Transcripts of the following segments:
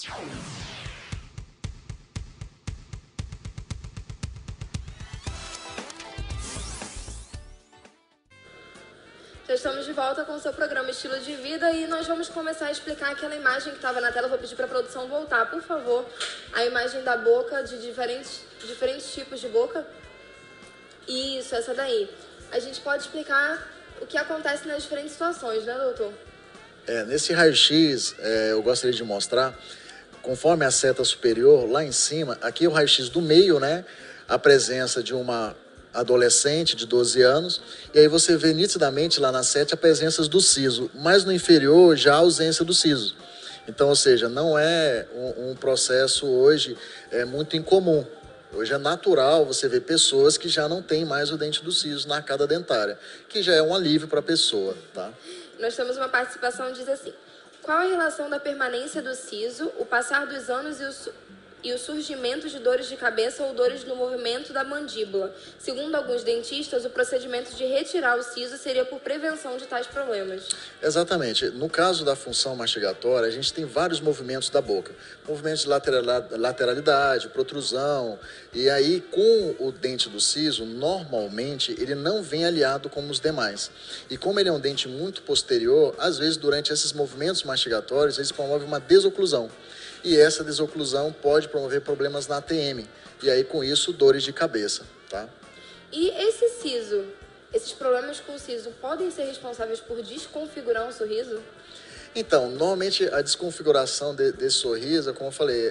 Já estamos de volta com o seu programa Estilo de Vida e nós vamos começar a explicar aquela imagem que estava na tela. Eu vou pedir para a produção voltar, por favor, a imagem da boca, de diferentes tipos de boca. Isso, essa daí. A gente pode explicar o que acontece nas diferentes situações, né, doutor? Nesse raio-x, eu gostaria de mostrar, conforme a seta superior, lá em cima, aqui é o raio-x do meio, né? A presença de uma adolescente de 12 anos, e aí você vê nitidamente lá na seta a presença do siso, mas no inferior já a ausência do siso. Então, ou seja, não é um processo hoje muito incomum. Hoje é natural você ver pessoas que já não têm mais o dente do siso na arcada dentária, que já é um alívio para a pessoa, tá? Nós temos uma participação que diz assim: qual a relação da permanência do siso, o passar dos anos e o surgimento de dores de cabeça ou dores no movimento da mandíbula? Segundo alguns dentistas, o procedimento de retirar o siso seria por prevenção de tais problemas. Exatamente. No caso da função mastigatória, a gente tem vários movimentos da boca. Movimentos de lateralidade, protrusão. E aí, com o dente do siso, normalmente, ele não vem aliado como os demais. E como ele é um dente muito posterior, às vezes, durante esses movimentos mastigatórios, eles promovem uma desoclusão. E essa desoclusão pode promover problemas na ATM. E aí, com isso, dores de cabeça, tá? E esse siso, esses problemas com o siso, podem ser responsáveis por desconfigurar um sorriso? Então, normalmente, a desconfiguração desse sorriso, como eu falei,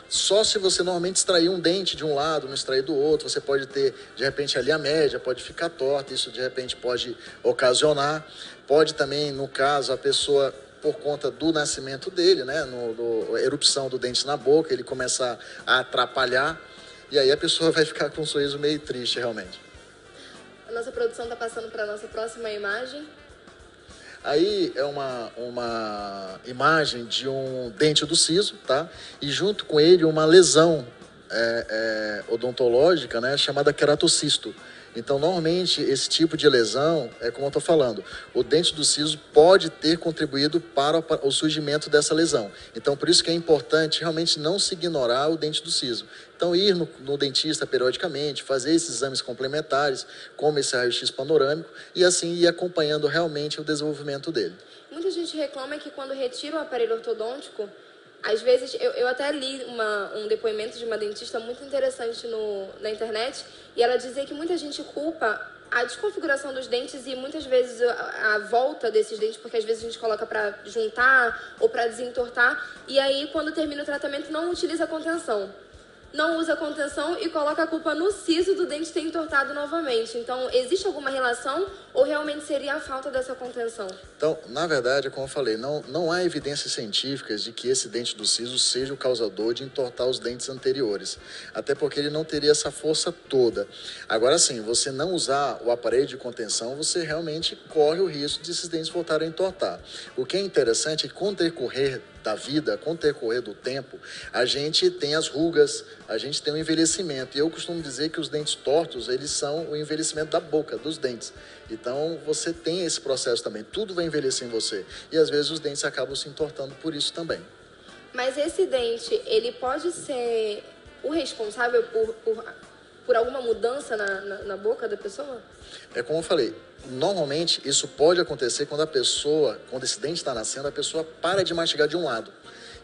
só se você normalmente extrair um dente de um lado, não extrair do outro, você pode ter, de repente, ali a média pode ficar torta, isso de repente pode ocasionar. Pode também, no caso, a pessoa, por conta do nascimento dele, né, a erupção do dente na boca, ele começar a atrapalhar, e aí a pessoa vai ficar com um sorriso meio triste, realmente. A nossa produção está passando para a nossa próxima imagem. Aí é uma imagem de um dente do siso, tá? E junto com ele uma lesão odontológica, né, chamada queratocisto. Então, normalmente, esse tipo de lesão, como eu estou falando, o dente do siso pode ter contribuído para o surgimento dessa lesão. Então, por isso que é importante realmente não se ignorar o dente do siso. Então, ir no dentista periodicamente, fazer esses exames complementares, como esse raio-x panorâmico, e assim ir acompanhando realmente o desenvolvimento dele. Muita gente reclama que quando retira o aparelho ortodôntico, às vezes, eu até li um depoimento de uma dentista muito interessante na internet, e ela dizia que muita gente culpa a desconfiguração dos dentes e muitas vezes a volta desses dentes, porque às vezes a gente coloca para juntar ou para desentortar, e aí quando termina o tratamento não utiliza a contenção. Não usa contenção e coloca a culpa no siso do dente ter entortado novamente. Então, existe alguma relação ou realmente seria a falta dessa contenção? Então, na verdade, como eu falei, não há evidências científicas de que esse dente do siso seja o causador de entortar os dentes anteriores. Até porque ele não teria essa força toda. Agora sim, você não usar o aparelho de contenção, você realmente corre o risco de esses dentes voltarem a entortar. O que é interessante é que com o decorrer da vida, com o decorrer do tempo, a gente tem as rugas, a gente tem o envelhecimento. E eu costumo dizer que os dentes tortos, eles são o envelhecimento da boca, dos dentes. Então, você tem esse processo também. Tudo vai envelhecer em você. E, às vezes, os dentes acabam se entortando por isso também. Mas esse dente, ele pode ser o responsável por alguma mudança na boca da pessoa? É como eu falei, normalmente isso pode acontecer quando esse dente está nascendo, a pessoa para de mastigar de um lado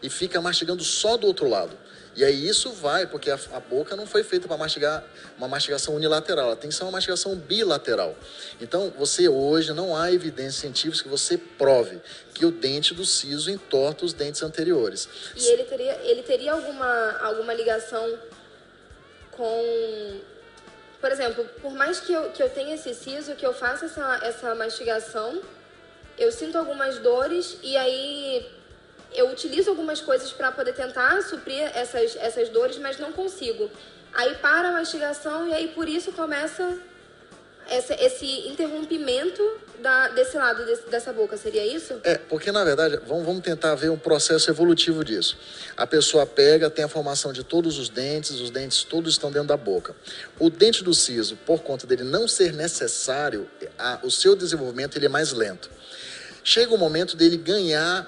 e fica mastigando só do outro lado. E aí isso vai, porque a boca não foi feita para mastigar uma mastigação unilateral, ela tem que ser uma mastigação bilateral. Então, hoje não há evidências científicas que você prove que o dente do siso entorta os dentes anteriores. E ele teria alguma ligação com... Por exemplo, por mais que eu tenha esse siso, que eu faça essa mastigação, eu sinto algumas dores e aí eu utilizo algumas coisas para poder tentar suprir essas dores, mas não consigo. Aí para a mastigação e aí por isso começa esse interrompimento desse lado dessa boca, seria isso? Porque na verdade, vamos tentar ver um processo evolutivo disso. A pessoa pega, tem a formação de todos os dentes todos estão dentro da boca. O dente do siso, por conta dele não ser necessário, o seu desenvolvimento ele é mais lento. Chega o momento dele ganhar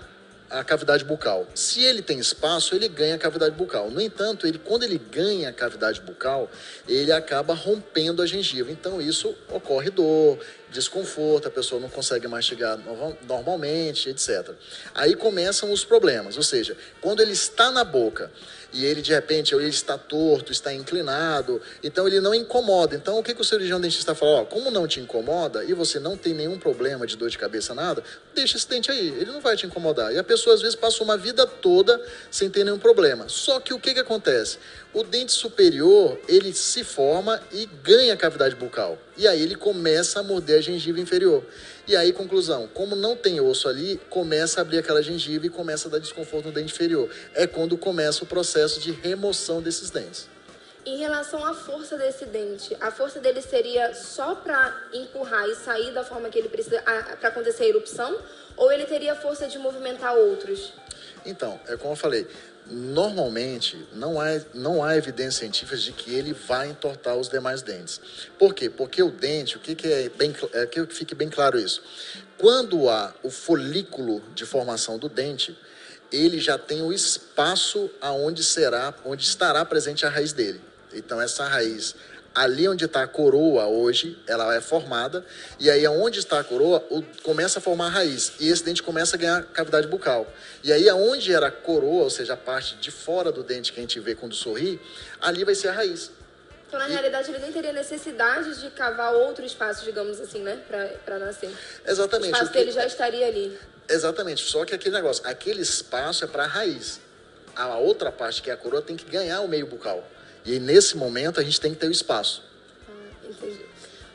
a cavidade bucal. Se ele tem espaço, ele ganha a cavidade bucal. No entanto, quando ele ganha a cavidade bucal, ele acaba rompendo a gengiva. Então, isso ocorre dor, desconforto, a pessoa não consegue mastigar normalmente, etc. Aí começam os problemas, ou seja, quando ele está na boca e ele de repente ele está torto, está inclinado, então ele não incomoda. Então o que o cirurgião dentista fala? Ó, como não te incomoda e você não tem nenhum problema de dor de cabeça, nada, deixa esse dente aí, ele não vai te incomodar. E a pessoa às vezes passa uma vida toda sem ter nenhum problema. Só que o que acontece? O dente superior, ele se forma e ganha cavidade bucal. E aí ele começa a morder a gengiva inferior. E aí, conclusão, como não tem osso ali, começa a abrir aquela gengiva e começa a dar desconforto no dente inferior. É quando começa o processo de remoção desses dentes. Em relação à força desse dente, a força dele seria só para empurrar e sair da forma que ele precisa para acontecer a erupção? Ou ele teria força de movimentar outros? Então, é como eu falei, normalmente não há evidências científicas de que ele vai entortar os demais dentes. Por quê? Porque o dente, que fique bem claro isso, quando há o folículo de formação do dente, ele já tem o espaço onde estará presente a raiz dele. Então essa raiz, ali onde está a coroa hoje, ela é formada, e aí onde está a coroa, começa a formar a raiz, e esse dente começa a ganhar cavidade bucal. E aí onde era a coroa, ou seja, a parte de fora do dente que a gente vê quando sorri, ali vai ser a raiz. Então, na realidade, ele nem teria necessidade de cavar outro espaço, digamos assim, né, para nascer. Exatamente. O espaço dele já estaria ali. Exatamente, só que aquele negócio, aquele espaço é para a raiz. A outra parte, que é a coroa, tem que ganhar o meio bucal. E aí, nesse momento, a gente tem que ter o espaço. Entendi.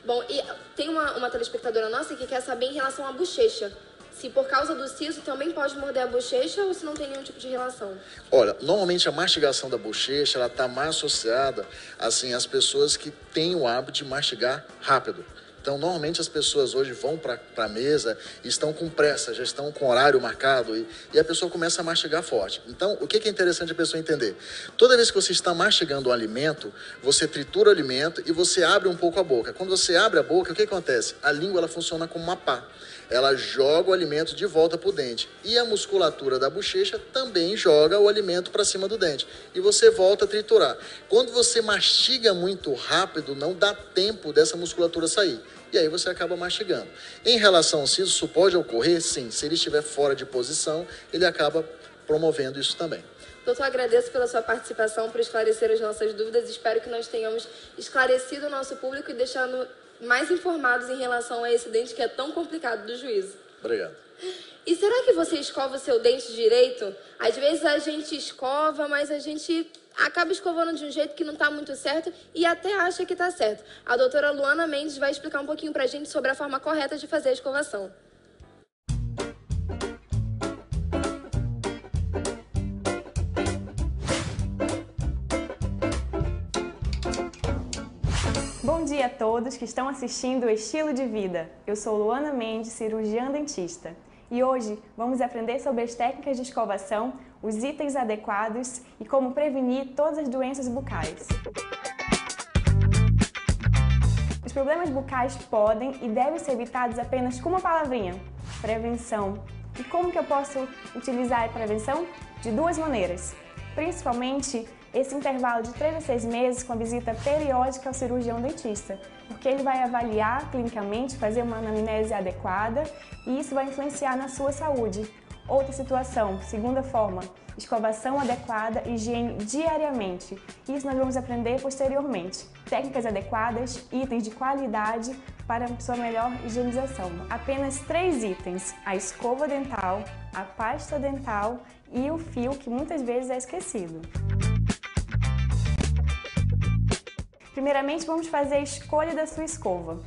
Bom, e tem uma telespectadora nossa que quer saber em relação à bochecha. Se por causa do siso também pode morder a bochecha ou se não tem nenhum tipo de relação? Olha, normalmente a mastigação da bochecha, ela está mais associada, assim, às pessoas que têm o hábito de mastigar rápido. Então, normalmente as pessoas hoje vão para a mesa e estão com pressa, já estão com horário marcado e a pessoa começa a mastigar forte. Então, o que é interessante a pessoa entender? Toda vez que você está mastigando um alimento, você tritura o alimento e você abre um pouco a boca. Quando você abre a boca, o que acontece? A língua ela funciona como uma pá. Ela joga o alimento de volta para o dente. E a musculatura da bochecha também joga o alimento para cima do dente. E você volta a triturar. Quando você mastiga muito rápido, não dá tempo dessa musculatura sair. E aí você acaba mastigando. Em relação ao siso, isso pode ocorrer? Sim. Se ele estiver fora de posição, ele acaba promovendo isso também. Doutor, agradeço pela sua participação, por esclarecer as nossas dúvidas. Espero que nós tenhamos esclarecido o nosso público e deixando mais informados em relação a esse dente que é tão complicado do juízo. Obrigado. E será que você escova o seu dente direito? Às vezes a gente escova, mas a gente acaba escovando de um jeito que não está muito certo e até acha que está certo. A doutora Luana Mendes vai explicar um pouquinho para a gente sobre a forma correta de fazer a escovação. Bom dia a todos que estão assistindo o Estilo de Vida. Eu sou Luana Mendes, cirurgiã dentista. E hoje vamos aprender sobre as técnicas de escovação, os itens adequados e como prevenir todas as doenças bucais. Os problemas bucais podem e devem ser evitados apenas com uma palavrinha: prevenção. E como que eu posso utilizar a prevenção? De duas maneiras. Principalmente esse intervalo de 3 a 6 meses com a visita periódica ao cirurgião dentista, porque ele vai avaliar clinicamente, fazer uma anamnese adequada e isso vai influenciar na sua saúde. Outra situação, segunda forma, escovação adequada e higiene diariamente. Isso nós vamos aprender posteriormente. Técnicas adequadas, itens de qualidade para sua melhor higienização. Apenas 3 itens: a escova dental, a pasta dental e o fio, que muitas vezes é esquecido. Primeiramente, vamos fazer a escolha da sua escova.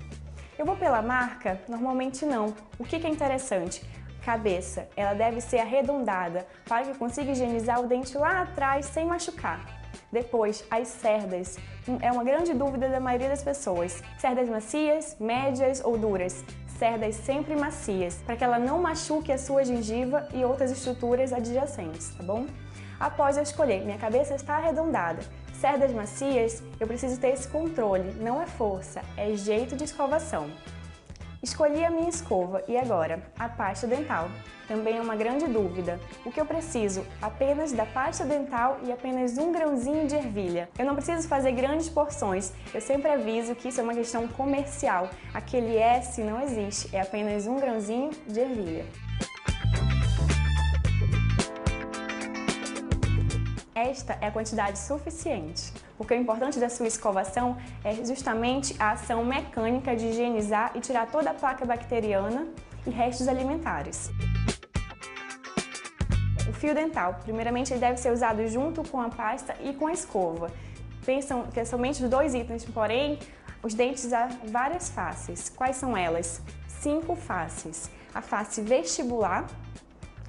Eu vou pela marca? Normalmente não. O que é interessante? Cabeça. Ela deve ser arredondada para que eu consiga higienizar o dente lá atrás sem machucar. Depois, as cerdas. É uma grande dúvida da maioria das pessoas. Cerdas macias, médias ou duras? Cerdas sempre macias, para que ela não machuque a sua gengiva e outras estruturas adjacentes, tá bom? Após eu escolher, minha cabeça está arredondada. Cerdas macias, eu preciso ter esse controle, não é força, é jeito de escovação. Escolhi a minha escova e agora, a pasta dental. Também é uma grande dúvida. O que eu preciso? Apenas da pasta dental e apenas um grãozinho de ervilha. Eu não preciso fazer grandes porções. Eu sempre aviso que isso é uma questão comercial. Aquele S não existe, é apenas um grãozinho de ervilha. Esta é a quantidade suficiente, porque o importante da sua escovação é justamente a ação mecânica de higienizar e tirar toda a placa bacteriana e restos alimentares. O fio dental, primeiramente, ele deve ser usado junto com a pasta e com a escova. Pensam que é somente os 2 itens, porém, os dentes há várias faces. Quais são elas? 5 faces. A face vestibular,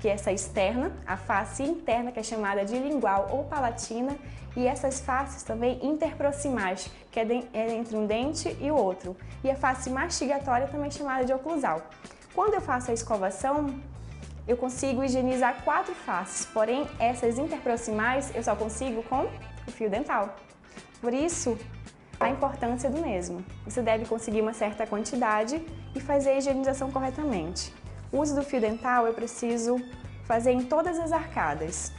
que é essa externa, a face interna, que é chamada de lingual ou palatina, e essas faces também interproximais, que é entre um dente e o outro, e a face mastigatória, também chamada de oclusal. Quando eu faço a escovação, eu consigo higienizar 4 faces, porém essas interproximais eu só consigo com o fio dental. Por isso, a importância do mesmo. Você deve conseguir uma certa quantidade e fazer a higienização corretamente. O uso do fio dental eu preciso fazer em todas as arcadas.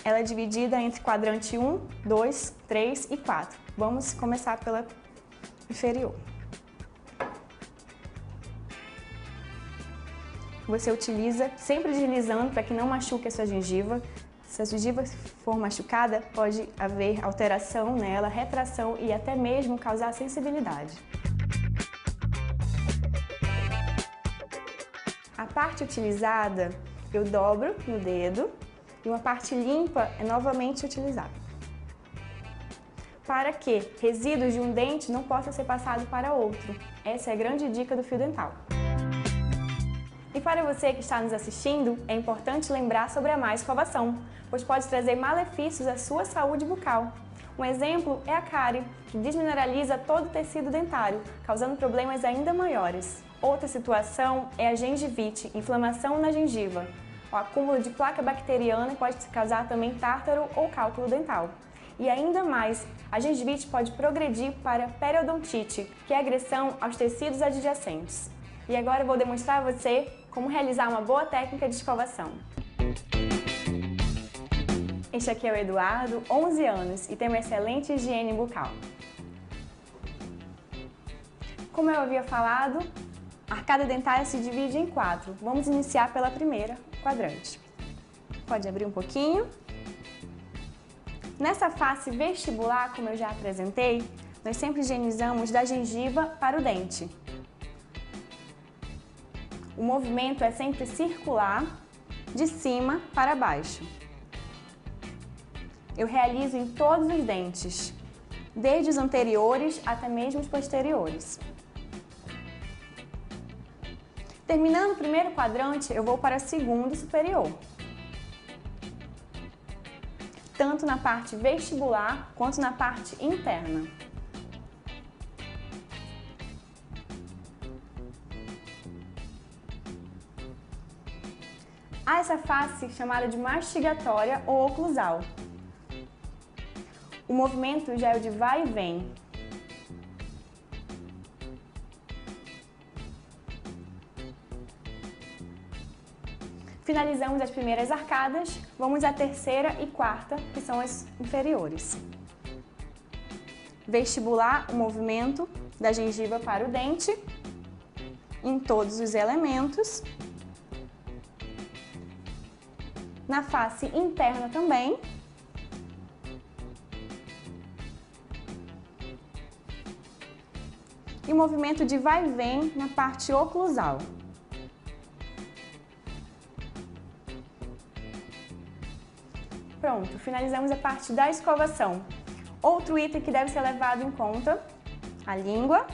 Ela é dividida entre quadrante 1, 2, 3 e 4. Vamos começar pela inferior. Você utiliza sempre deslizando para que não machuque a sua gengiva. Se a gengiva for machucada, pode haver alteração nela, retração e até mesmo causar sensibilidade. A parte utilizada, eu dobro no dedo e uma parte limpa é novamente utilizada. Para que resíduos de um dente não possam ser passados para outro. Essa é a grande dica do fio dental. E para você que está nos assistindo, é importante lembrar sobre a má escovação, pois pode trazer malefícios à sua saúde bucal. Um exemplo é a cárie, que desmineraliza todo o tecido dentário, causando problemas ainda maiores. Outra situação é a gengivite, inflamação na gengiva. O acúmulo de placa bacteriana pode causar também tártaro ou cálculo dental. E ainda mais, a gengivite pode progredir para periodontite, que é agressão aos tecidos adjacentes. E agora eu vou demonstrar a você como realizar uma boa técnica de escovação. Este aqui é o Eduardo, 11 anos, e tem uma excelente higiene bucal. Como eu havia falado, a arcada dentária se divide em 4. Vamos iniciar pela primeira, quadrante. Pode abrir um pouquinho. Nessa face vestibular, como eu já apresentei, nós sempre higienizamos da gengiva para o dente. O movimento é sempre circular, de cima para baixo. Eu realizo em todos os dentes, desde os anteriores até mesmo os posteriores. Terminando o primeiro quadrante, eu vou para o segundo superior. Tanto na parte vestibular quanto na parte interna. Há essa face chamada de mastigatória ou oclusal. O movimento já é o de vai e vem. Finalizamos as primeiras arcadas, vamos à terceira e quarta, que são as inferiores. Vestibular, o movimento da gengiva para o dente, em todos os elementos. Na face interna também. E o movimento de vai e vem na parte oclusal. Pronto, finalizamos a parte da escovação. Outro item que deve ser levado em conta, a língua.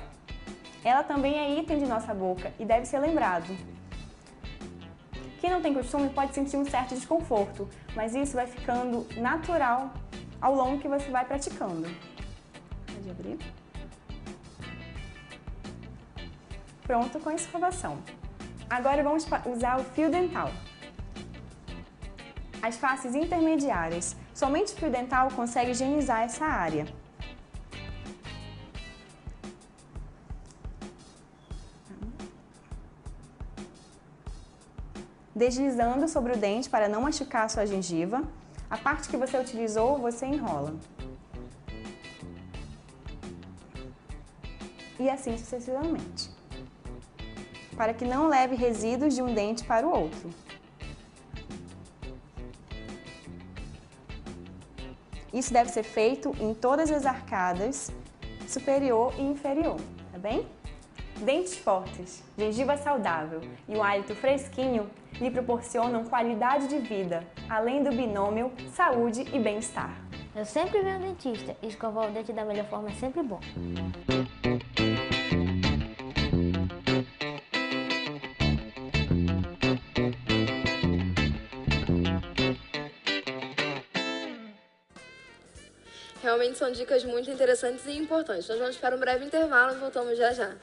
Ela também é item de nossa boca e deve ser lembrado. Quem não tem costume pode sentir um certo desconforto, mas isso vai ficando natural ao longo que você vai praticando. Pode abrir. Pronto com a escovação. Agora vamos usar o fio dental. As faces intermediárias. Somente o fio dental consegue higienizar essa área. deslizando sobre o dente para não machucar a sua gengiva. A parte que você utilizou, você enrola. E assim sucessivamente, para que não leve resíduos de um dente para o outro. Isso deve ser feito em todas as arcadas, superior e inferior, tá bem? Dentes fortes, gengiva saudável e um hálito fresquinho lhe proporcionam qualidade de vida, além do binômio saúde e bem-estar. Eu sempre venho ao dentista e escovar o dente da melhor forma é sempre bom. Realmente são dicas muito interessantes e importantes. Nós vamos para um breve intervalo e voltamos já já.